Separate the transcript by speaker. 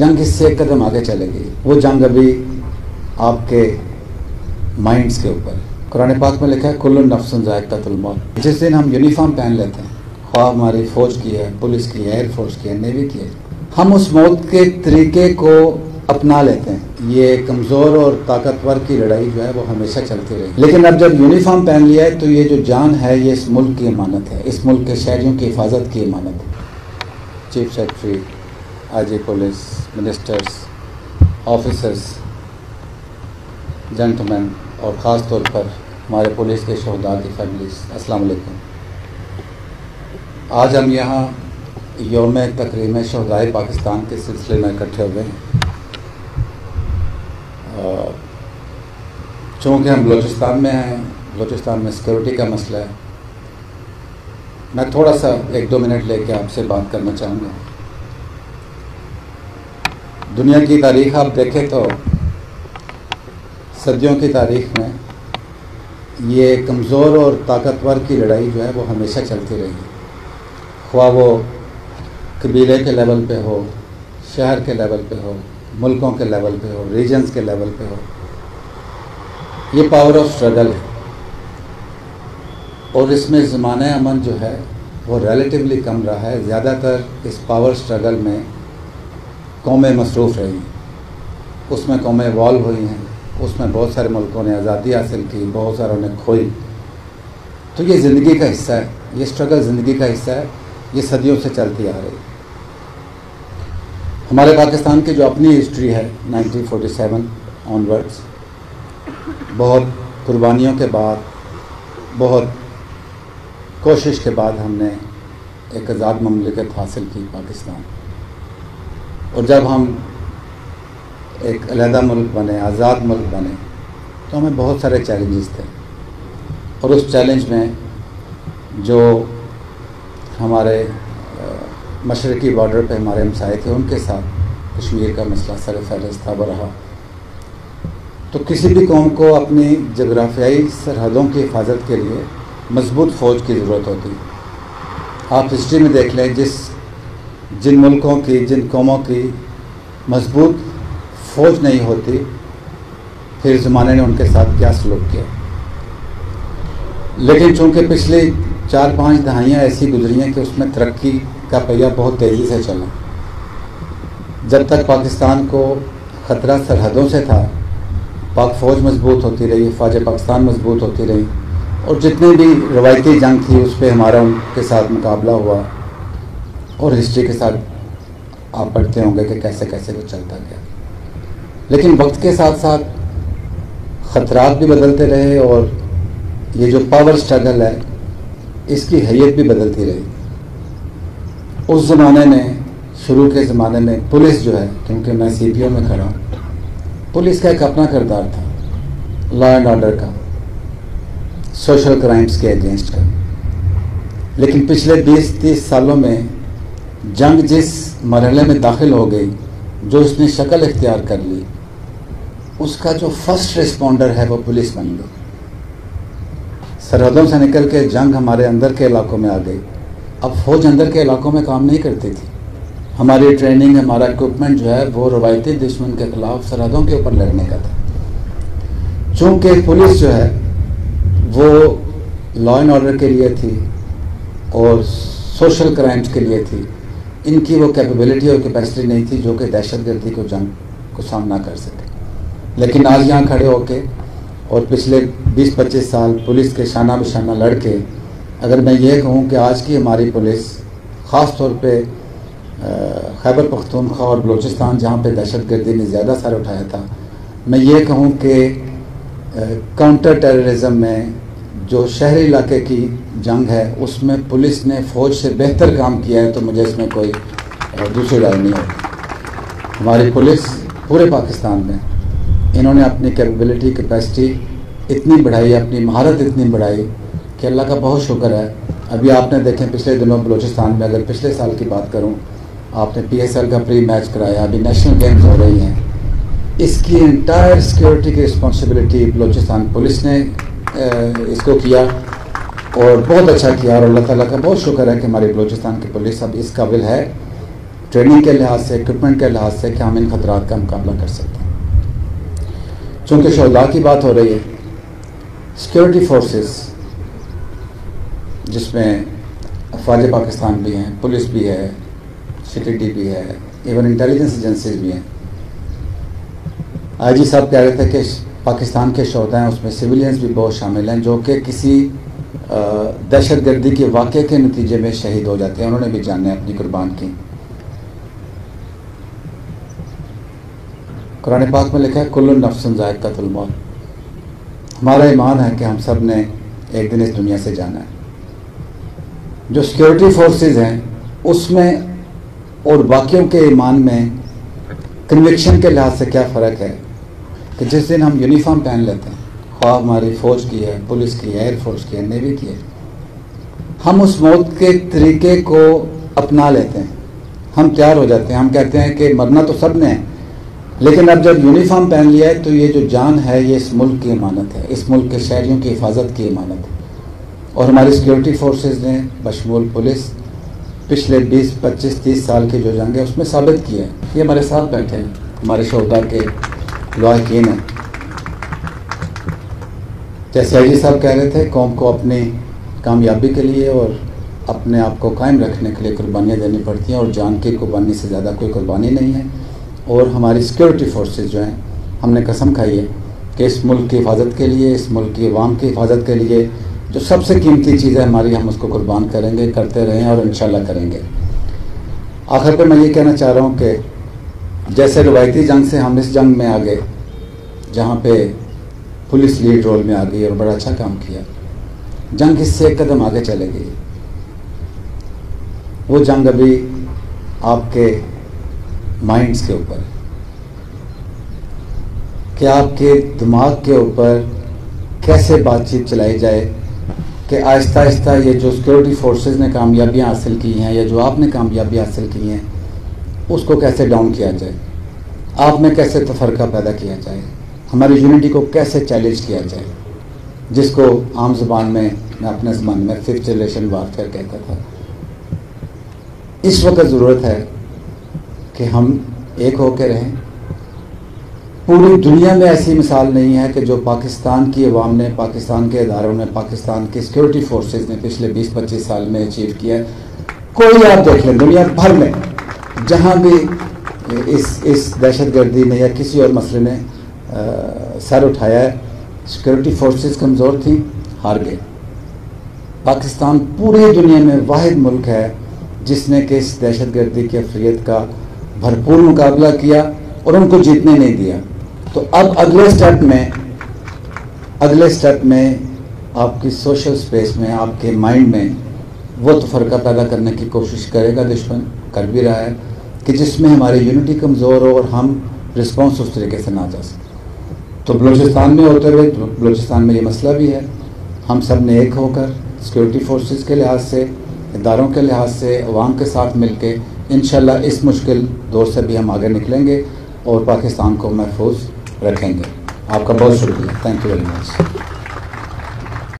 Speaker 1: جنگ اس سے ایک قدم آگے چلے گی. وہ جنگ ابھی آپ کے مائنڈز کے اوپر. قرآن پاک میں لکھا ہے کل نفس ذائقۃ الموت. جس دن ہم یونیفارم پہن لیتے ہیں، خواہ ہماری فوج کی ہے، پولیس کی ہے، ایئر فورس کی ہے، نیوی کی ہے، ہم اس موت کے طریقے کو اپنا لیتے ہیں. یہ کمزور اور طاقتور کی لڑائی جو ہے وہ ہمیشہ چلتی رہی. لیکن اب جب یونیفارم پہن لیا ہے تو یہ جو جان ہے یہ اس ملک کی امانت ہے، اس ملک کے شہریوں کی حفاظت کی امانت ہے. Chief secretary, I G police, ministers, officers, gentlemen اور خاص طور پر ہمارے پولیس کے شہداء کی فیملیز، السلام علیکم. آج ہم یہاں یوم تکریم شہدائے پاکستان کے سلسلے میں اکٹھے ہوئے ہیں. چونکہ ہم بلوچستان میں ہیں، بلوچستان میں سیکورٹی کا مسئلہ ہے، میں تھوڑا سا 1-2 منٹ لے کے آپ سے بات کرنا چاہوں گا. دنیا کی تاریخ آپ دیکھیں تو صدیوں کی تاریخ میں یہ کمزور اور طاقتور کی لڑائی جو ہے وہ ہمیشہ چلتی رہی ہے. خواہ وہ قبیلے کے لیول پہ ہو، شہر کے لیول پہ ہو، ملکوں کے لیول پہ ہو، ریجنز کے لیول پہ ہو. یہ پاور آف اسٹرگل ہے اور اس میں زمانہ امن جو ہے وہ ریلیٹیولی کم رہا ہے. زیادہ تر اس پاور اسٹرگل میں قومیں مصروف رہی ہیں، اس میں قومیں ایوالو ہوئی ہیں، اس میں بہت سارے ملکوں نے آزادی حاصل کی، بہت ساروں نے کھوئی. تو یہ زندگی کا حصہ ہے، یہ اسٹرگل زندگی کا حصہ ہے، یہ صدیوں سے چلتی آ رہی. ہمارے پاکستان کی جو اپنی ہسٹری ہے 1947 آنورڈس، بہت قربانیوں کے بعد، بہت کوشش کے بعد ہم نے ایک آزاد مملکت حاصل کی پاکستان. اور جب ہم ایک علیحدہ ملک بنے، آزاد ملک بنے، تو ہمیں بہت سارے چیلنجز تھے. اور اس چیلنج میں جو ہمارے مشرقی بارڈر پہ ہمارے ہمسائے تھے ان کے ساتھ کشمیر کا مسئلہ سر فہرست تھا وہ رہا. تو کسی بھی قوم کو اپنی جغرافیائی سرحدوں کی حفاظت کے لیے مضبوط فوج کی ضرورت ہوتی ہے. آپ ہسٹری میں دیکھ لیں، جن ملکوں کی، جن قوموں کی مضبوط فوج نہیں ہوتی، پھر زمانے نے ان کے ساتھ کیا سلوک کیا. لیکن چونکہ پچھلی 4-5 دہائیاں ایسی گزری ہیں کہ اس میں ترقی کا پہیہ بہت تیزی سے چلا. جب تک پاکستان کو خطرہ سرحدوں سے تھا، پاک فوج مضبوط ہوتی رہی، فوج پاکستان مضبوط ہوتی رہی، اور جتنی بھی روایتی جنگ تھی اس پہ ہمارا ان کے ساتھ مقابلہ ہوا. اور ہسٹری کے ساتھ آپ پڑھتے ہوں گے کہ کیسے کیسے وہ چلتا گیا. لیکن وقت کے ساتھ ساتھ خطرات بھی بدلتے رہے اور یہ جو پاور اسٹرگل ہے اس کی حیت بھی بدلتی رہی. اس زمانے میں، شروع کے زمانے میں پولیس جو ہے، کیونکہ میں سی پی او میں کھڑا ہوں، پولیس کا ایک اپنا کردار تھا، لا اینڈ آرڈر کا، سوشل کرائمز کے اگینسٹ کا. لیکن پچھلے 20-30 سالوں میں جنگ جس مرحلے میں داخل ہو گئی، جو اس نے شکل اختیار کر لی، اس کا جو فرسٹ رسپونڈر ہے وہ پولیس بن گئی. سرحدوں سے نکل کے جنگ ہمارے اندر کے علاقوں میں آ گئی. اب فوج اندر کے علاقوں میں کام نہیں کرتی تھی. ہماری ٹریننگ، ہمارا اکوپمنٹ جو ہے وہ روایتی دشمن کے خلاف سرحدوں کے اوپر لڑنے کا تھا. چونکہ پولیس جو ہے وہ لا اینڈ آرڈر کے لیے تھی اور سوشل کرائمز کے لیے تھی، ان کی وہ کیپیبلٹی اور کیپیسٹی نہیں تھی جو کہ دہشت گردی کو جنگ کو سامنا کر سکے. لیکن آج یہاں کھڑے ہو کے اور پچھلے 20-25 سال پولیس کے شانہ بشانہ لڑ کے اگر میں یہ کہوں کہ آج کی ہماری پولیس، خاص طور پہ خیبر پختونخوا اور بلوچستان جہاں پہ دہشت گردی نے زیادہ سر اٹھایا تھا، میں یہ کہوں کہ کاؤنٹر ٹیررزم میں جو شہری علاقے کی جنگ ہے اس میں پولیس نے فوج سے بہتر کام کیا ہے. تو مجھے اس میں کوئی دوسری رائے نہیں ہوتی. ہماری پولیس پورے پاکستان میں انہوں نے اپنی کیپیبلٹی، کیپیسٹی اتنی بڑھائی، اپنی مہارت اتنی بڑھائی کہ اللہ کا بہت شکر ہے. ابھی آپ نے دیکھیں پچھلے دنوں بلوچستان میں، اگر پچھلے سال کی بات کروں، آپ نے پی ایس ایل کا پری میچ کرایا، ابھی نیشنل گیمز ہو رہی ہیں. اس کی انٹائر سیکیورٹی کی رسپانسبلٹی بلوچستان پولیس نے اس کو کیا اور بہت اچھا کیا. اور اللہ تعالیٰ کا بہت شکر ہے کہ ہماری بلوچستان کی پولیس اب اس قابل ہے ٹریننگ کے لحاظ سے، اکوپمنٹ کے لحاظ سے کہ ہم ان خطرات کا مقابلہ کر سکتے ہیں۔ چونکہ شہداء کی بات ہو رہی ہے، سیکورٹی فورسز جس میں افواج پاکستان بھی ہیں، پولیس بھی ہے، CTD بھی ہے، ایون انٹیلیجنس ایجنسیز بھی ہیں۔ IG صاحب کہہ رہے تھے کہ پاکستان کے شہداء ہیں، اس میں سویلینز بھی بہت شامل ہیں جو کہ کسی دہشت گردی کے واقعے کے نتیجے میں شہید ہو جاتے ہیں، انہوں نے بھی جانیں اپنی قربان کی۔ قرآن پاک میں لکھا ہے کل نفس ذائقۃ الموت۔ ہمارا ایمان ہے کہ ہم سب نے ایک دن اس دنیا سے جانا ہے۔ جو سیکورٹی فورسز ہیں اس میں اور باقیوں کے ایمان میں کنوکشن کے لحاظ سے کیا فرق ہے کہ جس دن ہم یونیفارم پہن لیتے ہیں، خواہ ہماری فوج کی ہے، پولیس کی ہے، ایئر فورس کی ہے، نیوی کی ہے، ہم اس موت کے طریقے کو اپنا لیتے ہیں، ہم تیار ہو جاتے ہیں، ہم کہتے ہیں کہ مرنا تو سب نے ہے، لیکن اب جب یونیفارم پہن لیا ہے تو یہ جو جان ہے یہ اس ملک کی امانت ہے، اس ملک کے شہریوں کی حفاظت کی امانت ہے۔ اور ہماری سیکورٹی فورسز نے بشمول پولیس پچھلے 20، 25، 30 سال کی جو جنگ ہے اس میں ثابت کیا ہے۔ یہ ہمارے ساتھ بیٹھے ہیں، ہمارے شہداء کے لواحقین ہیں۔ جیسے IG صاحب کہہ رہے تھے، قوم کو اپنی کامیابی کے لیے اور اپنے آپ کو قائم رکھنے کے لیے قربانیاں دینی پڑتی ہیں، اور جان کی قربانی سے زیادہ کوئی قربانی نہیں ہے۔ اور ہماری سیکورٹی فورسز جو ہیں، ہم نے قسم کھائی ہے کہ اس ملک کی حفاظت کے لیے، اس ملک کی عوام کی حفاظت کے لیے جو سب سے قیمتی چیز ہے ہماری، ہم اس کو قربان کریں گے، کرتے رہیں اور انشاءاللہ کریں گے۔ آخر پہ میں یہ کہنا چاہ رہا ہوں کہ جیسے روایتی جنگ سے ہم اس جنگ میں آ گئے جہاں پہ پولیس لیڈ رول میں آ گئی اور بڑا اچھا کام کیا، جنگ اس سے ایک قدم آگے چلے گئی۔ وہ جنگ ابھی آپ کے مائنڈز کے اوپر کہ آپ کے دماغ کے اوپر کیسے بات چیت چلائی جائے کہ آہستہ آہستہ یہ جو سیکورٹی فورسز نے کامیابیاں حاصل کی ہیں یا جو آپ نے کامیابیاں حاصل کی ہیں اس کو کیسے ڈاؤن کیا جائے، آپ میں کیسے تفرقہ پیدا کیا جائے، ہماری یونٹی کو کیسے چیلنج کیا جائے، جس کو عام زبان میں اپنے زبان میں 5th جنریشن وارفیئر کہتا تھا۔ اس وقت ضرورت ہے کہ ہم ایک ہو کے رہیں۔ پوری دنیا میں ایسی مثال نہیں ہے کہ جو پاکستان کی عوام نے، پاکستان کے اداروں نے، پاکستان کے سیکورٹی فورسز نے پچھلے 20-25 سال میں اچیو کیا ہے۔ کوئی آپ دیکھ لیں دنیا بھر میں جہاں بھی اس دہشت گردی نے یا کسی اور مسئلے نے سر اٹھایا ہے، سیکورٹی فورسز کمزور تھیں، ہار گئے۔ پاکستان پوری دنیا میں واحد ملک ہے جس نے کہ اس دہشت گردی کی افریت کا بھرپور مقابلہ کیا اور ان کو جیتنے نہیں دیا۔ تو اب اگلے سٹیپ میں آپ کی سوشل سپیس میں، آپ کے مائنڈ میں وہ تفرقہ پیدا کرنے کی کوشش کرے گا، دشمن کر بھی رہا ہے، کہ جس میں ہماری یونٹی کمزور ہو اور ہم رسپانس اس طریقے سے نہ جا سکیں۔ تو بلوچستان میں ہوتے ہوئے، بلوچستان میں یہ مسئلہ بھی ہے، ہم سب نے ایک ہو کر سیکورٹی فورسز کے لحاظ سے، اداروں کے لحاظ سے، عوام کے ساتھ مل کے انشاءاللہ اس مشکل دور سے بھی ہم آگے نکلیں گے اور پاکستان کو محفوظ رکھیں گے۔ آپ کا بہت شکریہ، تھینک یو ویری مچ۔